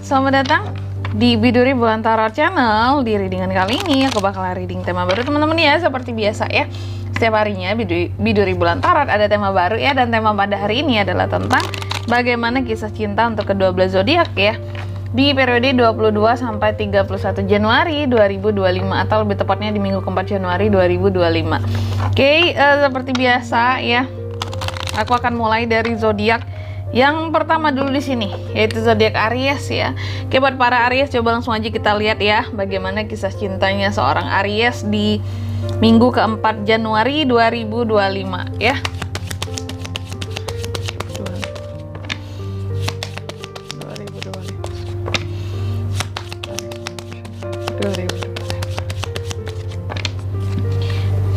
selamat datang di Biduri Bulan Tarot Channel. Di readingan kali ini aku bakal reading tema baru teman-teman ya. Seperti biasa ya, setiap harinya Biduri Bulan Tarot ada tema baru ya. Dan tema pada hari ini adalah tentang bagaimana kisah cinta untuk kedua belah zodiak ya, di periode 22 sampai 31 Januari 2025 atau lebih tepatnya di minggu keempat Januari 2025. Oke, seperti biasa ya, aku akan mulai dari zodiak yang pertama dulu di sini, yaitu zodiak Aries ya. Oke, buat para Aries coba langsung aja kita lihat ya bagaimana kisah cintanya seorang Aries di minggu keempat Januari 2025 ya.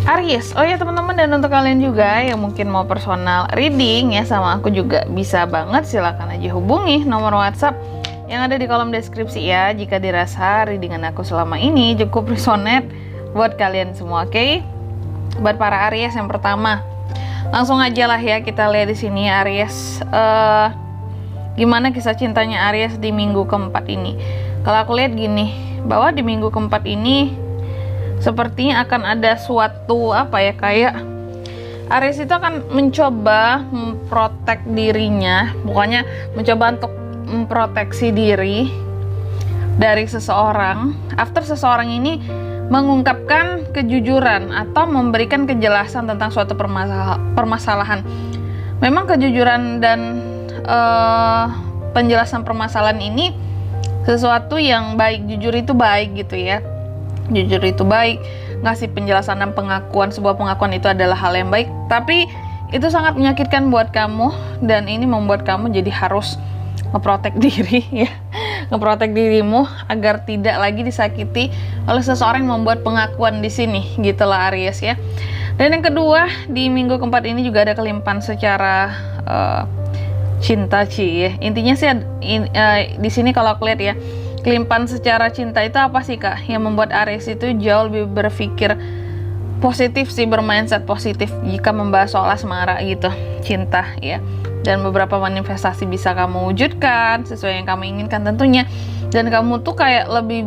Aries, oh ya teman-teman, dan untuk kalian juga yang mungkin mau personal reading ya sama aku juga bisa banget, silahkan aja hubungi nomor WhatsApp yang ada di kolom deskripsi ya, jika dirasa readingan aku selama ini cukup resonate buat kalian semua. Oke, buat para Aries yang pertama, langsung aja lah ya kita lihat di sini Aries, gimana kisah cintanya Aries di minggu keempat ini. Kalau aku lihat gini, bahwa di minggu keempat ini sepertinya akan ada suatu apa ya, kayak Aries itu akan mencoba memprotek dirinya, pokoknya mencoba untuk memproteksi diri dari seseorang after seseorang ini mengungkapkan kejujuran atau memberikan kejelasan tentang suatu permasalahan. Memang kejujuran dan penjelasan permasalahan ini sesuatu yang baik, jujur itu baik gitu ya. Jujur itu baik, ngasih penjelasan dan pengakuan, sebuah pengakuan itu adalah hal yang baik, tapi itu sangat menyakitkan buat kamu, dan ini membuat kamu jadi harus ngeprotek diri ya, ngeprotek dirimu agar tidak lagi disakiti oleh seseorang yang membuat pengakuan di sini, gitulah Aries ya. Dan yang kedua, di minggu keempat ini juga ada kelimpahan secara cinta ya. Intinya sih di sini kalau aku lihat ya, kelimpahan secara cinta itu apa sih kak? Yang membuat Aries itu jauh lebih berpikir positif sih, bermindset positif jika membahas soal asmara gitu, cinta ya. Dan beberapa manifestasi bisa kamu wujudkan sesuai yang kamu inginkan tentunya. Dan kamu tuh kayak lebih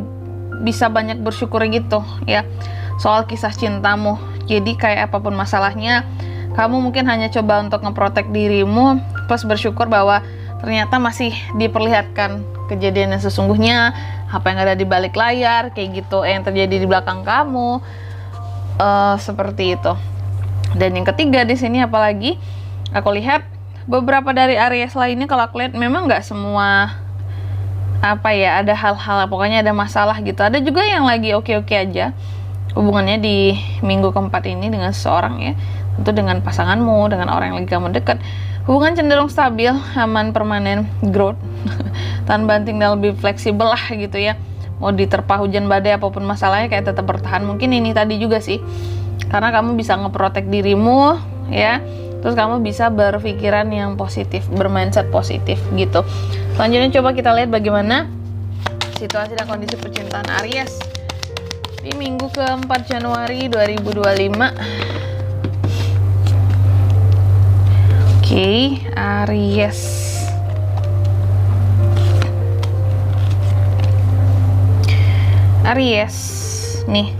bisa banyak bersyukur gitu ya soal kisah cintamu. Jadi kayak apapun masalahnya, kamu mungkin hanya coba untuk ngeprotek dirimu plus bersyukur bahwa ternyata masih diperlihatkan kejadian yang sesungguhnya, apa yang ada di balik layar kayak gitu, yang terjadi di belakang kamu, seperti itu. Dan yang ketiga di sini apalagi aku lihat beberapa dari Aries lainnya, kalau aku lihat memang nggak semua apa ya, ada hal-hal pokoknya ada masalah gitu. Ada juga yang lagi oke-oke aja hubungannya di minggu keempat ini dengan seseorang ya, tentu dengan pasanganmu, dengan orang yang lagi kamu dekat. Hubungan cenderung stabil, aman, permanen, growth, tahan banting dan lebih fleksibel lah gitu ya. Mau diterpa hujan badai apapun masalahnya kayak tetap bertahan. Mungkin ini tadi juga sih, karena kamu bisa ngeprotek dirimu ya, terus kamu bisa berpikiran yang positif, bermindset positif gitu. Selanjutnya coba kita lihat bagaimana situasi dan kondisi percintaan Aries di minggu keempat Januari 2025. Oke, Aries. Aries nih,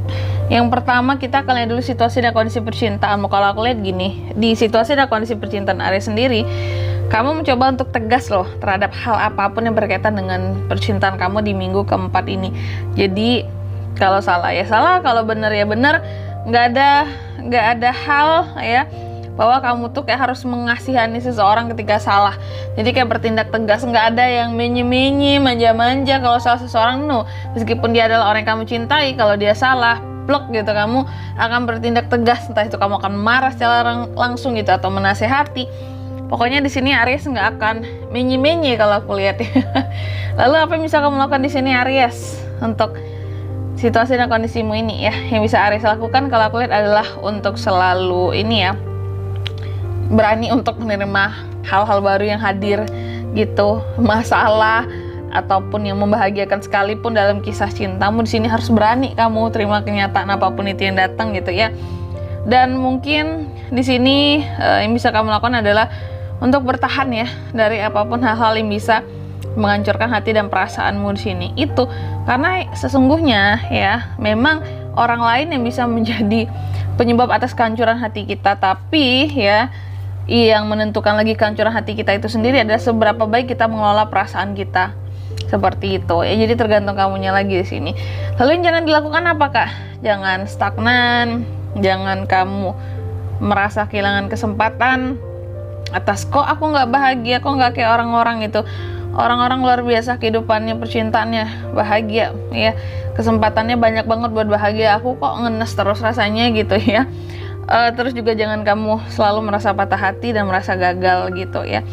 yang pertama kita akan lihat dulu situasi dan kondisi percintaanmu. Kalau aku lihat gini, di situasi dan kondisi percintaan Aries sendiri, kamu mencoba untuk tegas loh terhadap hal apapun yang berkaitan dengan percintaan kamu di minggu keempat ini. Jadi kalau salah ya salah, kalau benar ya benar, nggak ada hal ya bahwa kamu tuh kayak harus mengasihani seseorang ketika salah. Jadi kayak bertindak tegas, nggak ada yang menye-menye, manja-manja kalau salah seseorang. No, meskipun dia adalah orang yang kamu cintai, kalau dia salah, blok gitu, kamu akan bertindak tegas. Entah itu kamu akan marah secara langsung gitu atau menasehati. Pokoknya di sini Aries nggak akan menye-menye kalau aku lihat ya. Lalu apa yang bisa kamu lakukan di sini Aries untuk situasi dan kondisimu ini ya? Yang bisa Aries lakukan kalau aku lihat adalah untuk selalu ini ya, berani untuk menerima hal-hal baru yang hadir gitu, masalah ataupun yang membahagiakan sekalipun dalam kisah cintamu. Di sini harus berani kamu terima kenyataan apapun itu yang datang gitu ya. Dan mungkin di sini yang bisa kamu lakukan adalah untuk bertahan ya dari apapun hal-hal yang bisa menghancurkan hati dan perasaanmu di sini. Itu karena sesungguhnya ya, memang orang lain yang bisa menjadi penyebab atas kehancuran hati kita, tapi ya yang menentukan lagi kehancuran hati kita itu sendiri adalah seberapa baik kita mengelola perasaan kita. Seperti itu ya, jadi tergantung kamunya lagi di sini. Lalu yang jangan dilakukan apa Kak? Jangan stagnan, jangan kamu merasa kehilangan kesempatan atas kok aku nggak bahagia, kok nggak kayak orang-orang itu. Orang-orang luar biasa kehidupannya, percintaannya bahagia ya, kesempatannya banyak banget buat bahagia, aku kok ngenes terus rasanya gitu ya. Terus juga jangan kamu selalu merasa patah hati dan merasa gagal gitu ya.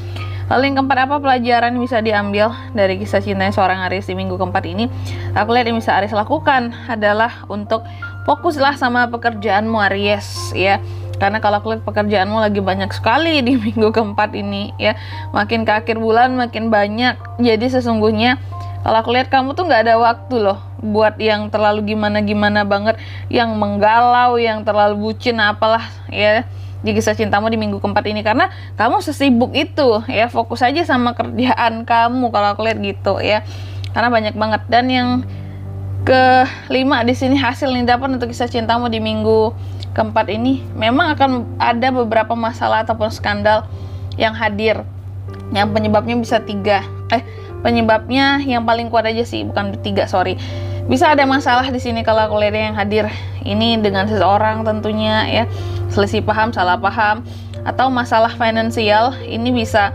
Lalu yang keempat, apa pelajaran yang bisa diambil dari kisah cintanya seorang Aries di minggu keempat ini? Aku lihat yang bisa Aries lakukan adalah untuk fokuslah sama pekerjaanmu Aries ya. Karena kalau aku lihat pekerjaanmu lagi banyak sekali di minggu keempat ini ya. Makin ke akhir bulan makin banyak. Jadi sesungguhnya kalau aku lihat kamu tuh nggak ada waktu loh buat yang terlalu gimana-gimana banget, yang menggalau, yang terlalu bucin apalah ya di kisah cintamu di minggu keempat ini, karena kamu sesibuk itu ya, fokus aja sama kerjaan kamu kalau aku lihat gitu ya, karena banyak banget. Dan yang kelima di sini, hasil yang dapat untuk kisah cintamu di minggu keempat ini, memang akan ada beberapa masalah ataupun skandal yang hadir, yang penyebabnya bisa penyebabnya yang paling kuat aja sih, bukan tiga, sorry. Bisa ada masalah di sini kalau aku lihat yang hadir ini dengan seseorang tentunya ya, selisih paham, salah paham, atau masalah finansial ini bisa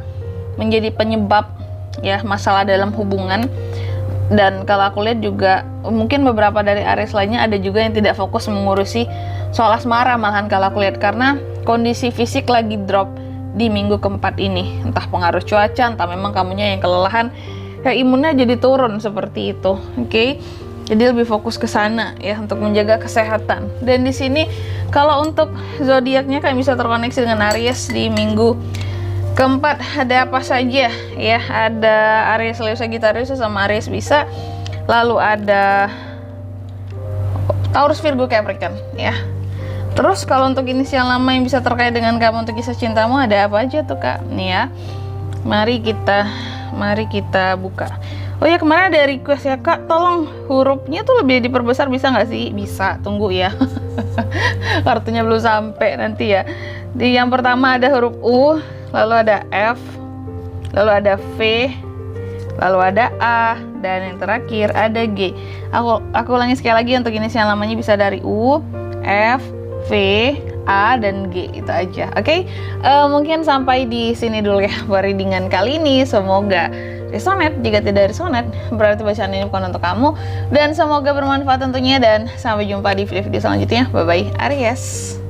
menjadi penyebab ya masalah dalam hubungan. Dan kalau aku lihat juga mungkin beberapa dari Aries lainnya ada juga yang tidak fokus mengurusi soal asmara malahan kalau aku lihat, karena kondisi fisik lagi drop di minggu keempat ini, entah pengaruh cuaca, entah memang kamunya yang kelelahan, ya imunnya jadi turun seperti itu. Oke. Jadi lebih fokus ke sana ya untuk menjaga kesehatan. Dan di sini kalau untuk zodiaknya kan bisa terkoneksi dengan Aries di minggu keempat, ada apa saja ya? Ada Aries, Leo, Sagittarius sama Aries bisa. Lalu ada Taurus, Virgo, Capricorn ya. Terus kalau untuk inisial lama yang bisa terkait dengan kamu untuk kisah cintamu ada apa aja tuh Kak? Nih ya. Mari kita buka. Oh ya, kemarin ada request ya Kak, tolong hurufnya tuh lebih diperbesar, bisa nggak sih? Bisa, tunggu ya. Kartunya belum sampai nanti ya. Di yang pertama ada huruf U, lalu ada F, lalu ada V, lalu ada A, dan yang terakhir ada G. Aku ulangi sekali lagi, untuk inisial namanya bisa dari U, F, V, A, dan G, itu aja. Oke? Mungkin sampai di sini dulu ya readingan kali ini. Semoga resonate. Jika tidak resonate, berarti bacaan ini bukan untuk kamu. Dan semoga bermanfaat tentunya. Dan sampai jumpa di video-video selanjutnya. Bye-bye Aries.